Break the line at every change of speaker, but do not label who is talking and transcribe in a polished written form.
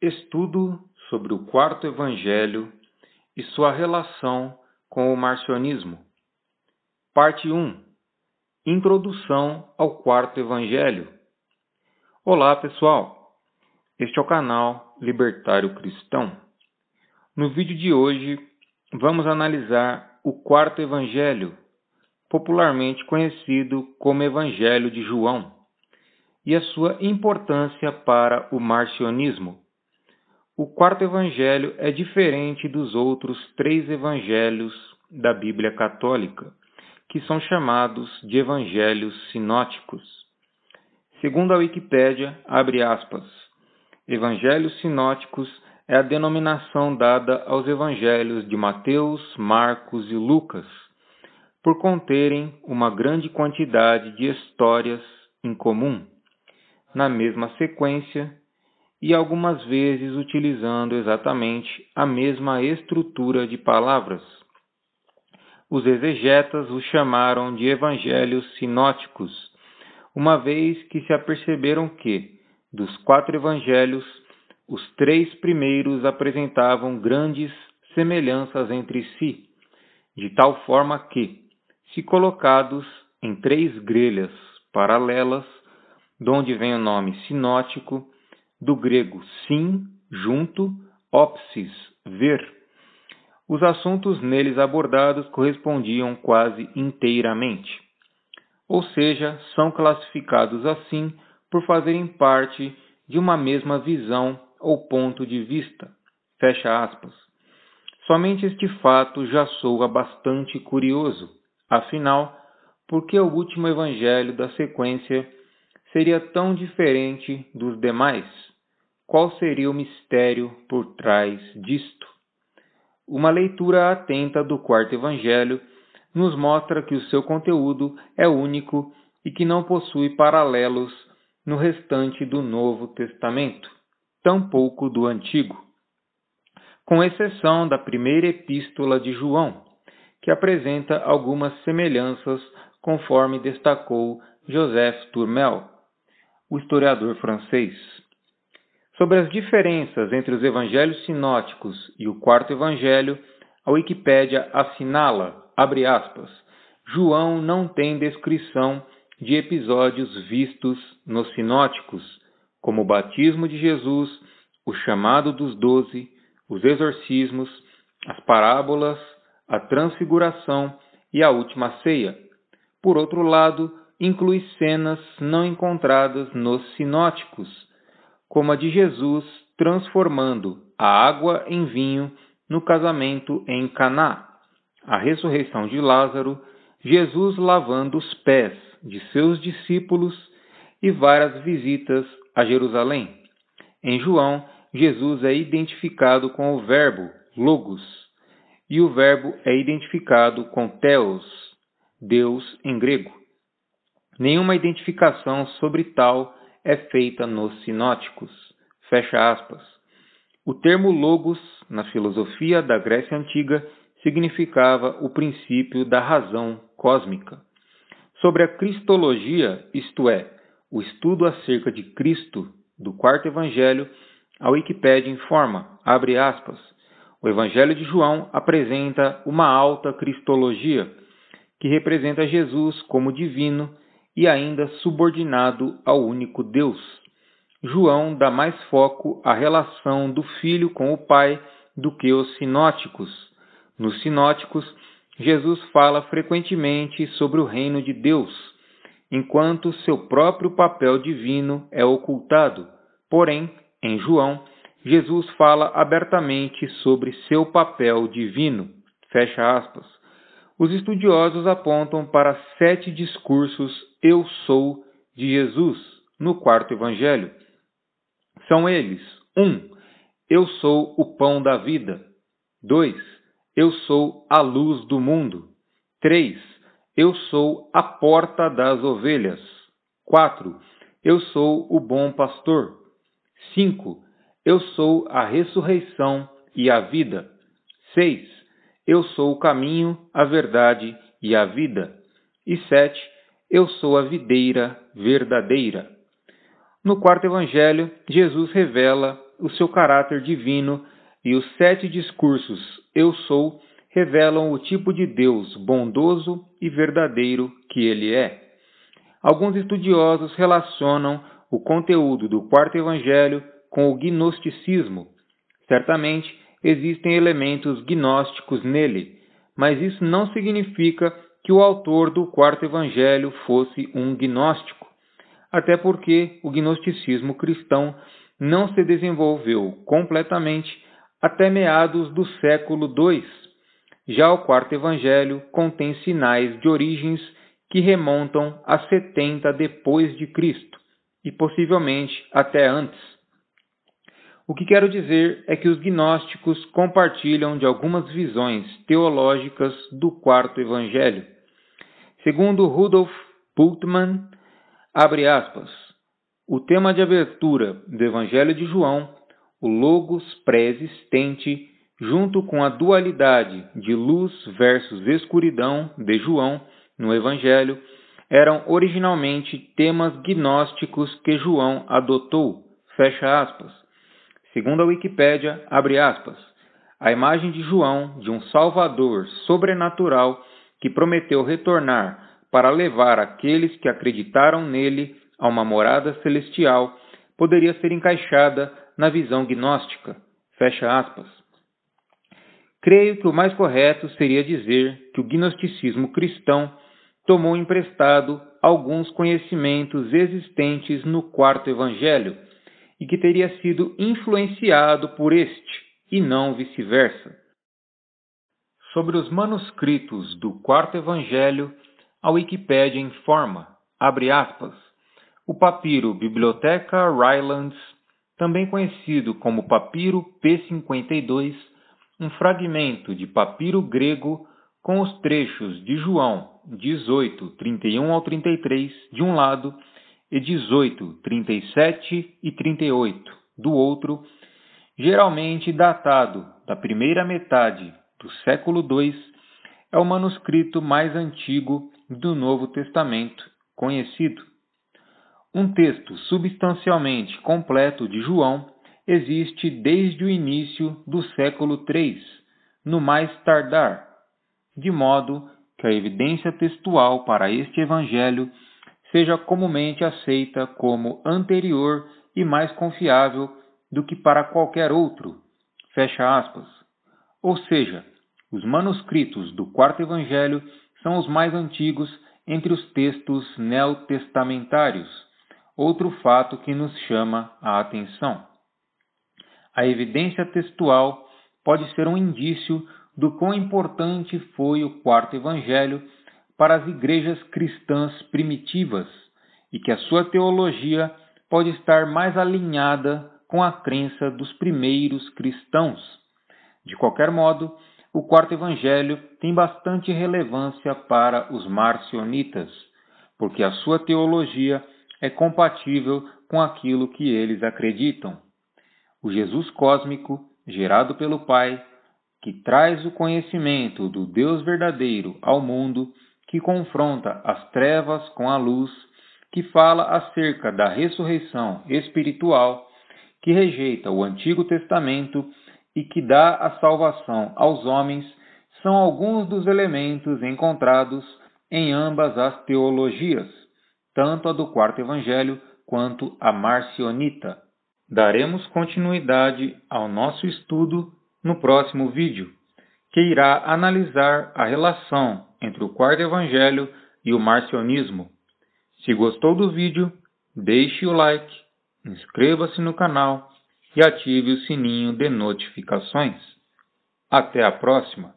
Estudo sobre o quarto evangelho e sua relação com o marcionismo. Parte 1. Introdução ao quarto evangelho. Olá, pessoal. Este é o canal Libertário Cristão. No vídeo de hoje, vamos analisar o quarto evangelho, popularmente conhecido como Evangelho de João, e a sua importância para o marcionismo. O quarto evangelho é diferente dos outros 3 evangelhos da Bíblia Católica, que são chamados de evangelhos sinóticos. Segundo a Wikipédia, abre aspas, evangelhos sinóticos é a denominação dada aos evangelhos de Mateus, Marcos e Lucas, por conterem uma grande quantidade de histórias em comum, na mesma sequência, e algumas vezes utilizando exatamente a mesma estrutura de palavras. Os exegetas os chamaram de evangelhos sinóticos, uma vez que se aperceberam que, dos 4 evangelhos, os 3 primeiros apresentavam grandes semelhanças entre si, de tal forma que, se colocados em 3 grelhas paralelas, de onde vem o nome sinótico, do grego sim, junto, ópsis, ver. Os assuntos neles abordados correspondiam quase inteiramente. Ou seja, são classificados assim por fazerem parte de uma mesma visão ou ponto de vista. Fecha aspas. Somente este fato já soa bastante curioso. Afinal, por que o último evangelho da sequência seria tão diferente dos demais? Qual seria o mistério por trás disto? Uma leitura atenta do quarto evangelho nos mostra que o seu conteúdo é único e que não possui paralelos no restante do Novo Testamento, tampouco do Antigo, com exceção da primeira epístola de João, que apresenta algumas semelhanças, conforme destacou Joseph Tourmel, o historiador francês. Sobre as diferenças entre os evangelhos sinóticos e o quarto evangelho, a Wikipédia assinala, abre aspas, João não tem descrição de episódios vistos nos sinóticos, como o batismo de Jesus, o chamado dos 12, os exorcismos, as parábolas, a transfiguração e a última ceia. Por outro lado, inclui cenas não encontradas nos sinóticos, como a de Jesus transformando a água em vinho no casamento em Caná, a ressurreição de Lázaro, Jesus lavando os pés de seus discípulos e várias visitas a Jerusalém. Em João, Jesus é identificado com o verbo logos, e o verbo é identificado com theos, Deus em grego. Nenhuma identificação sobre tal é feita nos sinóticos. Fecha aspas. O termo logos, na filosofia da Grécia Antiga, significava o princípio da razão cósmica. Sobre a cristologia, isto é, o estudo acerca de Cristo do quarto evangelho, a Wikipédia informa, abre aspas, o Evangelho de João apresenta uma alta cristologia, que representa Jesus como divino e ainda subordinado ao único Deus. João dá mais foco à relação do Filho com o Pai do que os sinóticos. Nos sinóticos, Jesus fala frequentemente sobre o reino de Deus, enquanto seu próprio papel divino é ocultado. Porém, em João, Jesus fala abertamente sobre seu papel divino. Fecha aspas. Os estudiosos apontam para 7 discursos Eu Sou de Jesus no quarto evangelho. São eles: 1. Eu sou o pão da vida. 2. Eu sou a luz do mundo. 3. Eu sou a porta das ovelhas. 4. Eu sou o bom pastor. 5. Eu sou a ressurreição e a vida. 6. Eu sou o caminho, a verdade e a vida. E 7. Eu sou a videira verdadeira. No quarto evangelho, Jesus revela o seu caráter divino e os 7 discursos Eu Sou revelam o tipo de Deus bondoso e verdadeiro que ele é. Alguns estudiosos relacionam o conteúdo do quarto evangelho com o gnosticismo. Certamente existem elementos gnósticos nele, mas isso não significa que o autor do quarto evangelho fosse um gnóstico, até porque o gnosticismo cristão não se desenvolveu completamente até meados do século II. Já o quarto evangelho contém sinais de origens que remontam a 70 depois de Cristo e possivelmente até antes. O que quero dizer é que os gnósticos compartilham de algumas visões teológicas do quarto evangelho. Segundo Rudolf Bultmann, abre aspas, o tema de abertura do Evangelho de João, o logos pré-existente, junto com a dualidade de luz versus escuridão de João no Evangelho, eram originalmente temas gnósticos que João adotou, fecha aspas. Segundo a Wikipédia, abre aspas, a imagem de João de um Salvador sobrenatural que prometeu retornar para levar aqueles que acreditaram nele a uma morada celestial poderia ser encaixada na visão gnóstica, fecha aspas. Creio que o mais correto seria dizer que o gnosticismo cristão tomou emprestado alguns conhecimentos existentes no quarto evangelho e que teria sido influenciado por este, e não vice-versa. Sobre os manuscritos do quarto evangelho, a Wikipédia informa, abre aspas, o papiro Biblioteca Rylands, também conhecido como papiro P52, um fragmento de papiro grego com os trechos de João 18, 31 ao 33 de um lado e 18, 37 e 38 do outro, geralmente datado da primeira metade do século II, é o manuscrito mais antigo do Novo Testamento conhecido. Um texto substancialmente completo de João existe desde o início do século III, no mais tardar, de modo que a evidência textual para este evangelho seja comumente aceita como anterior e mais confiável do que para qualquer outro, fecha aspas. Ou seja, os manuscritos do quarto evangelho são os mais antigos entre os textos neotestamentários, outro fato que nos chama a atenção. A evidência textual pode ser um indício do quão importante foi o quarto evangelho para as igrejas cristãs primitivas e que a sua teologia pode estar mais alinhada com a crença dos primeiros cristãos. De qualquer modo, o quarto evangelho tem bastante relevância para os marcionitas, porque a sua teologia é compatível com aquilo que eles acreditam. O Jesus cósmico, gerado pelo Pai, que traz o conhecimento do Deus verdadeiro ao mundo, que confronta as trevas com a luz, que fala acerca da ressurreição espiritual, que rejeita o Antigo Testamento e que dá a salvação aos homens, são alguns dos elementos encontrados em ambas as teologias, tanto a do quarto evangelho quanto a marcionita. Daremos continuidade ao nosso estudo no próximo vídeo, que irá analisar a relação entre o quarto evangelho e o marcionismo. Se gostou do vídeo, deixe o like, inscreva-se no canal e ative o sininho de notificações. Até a próxima!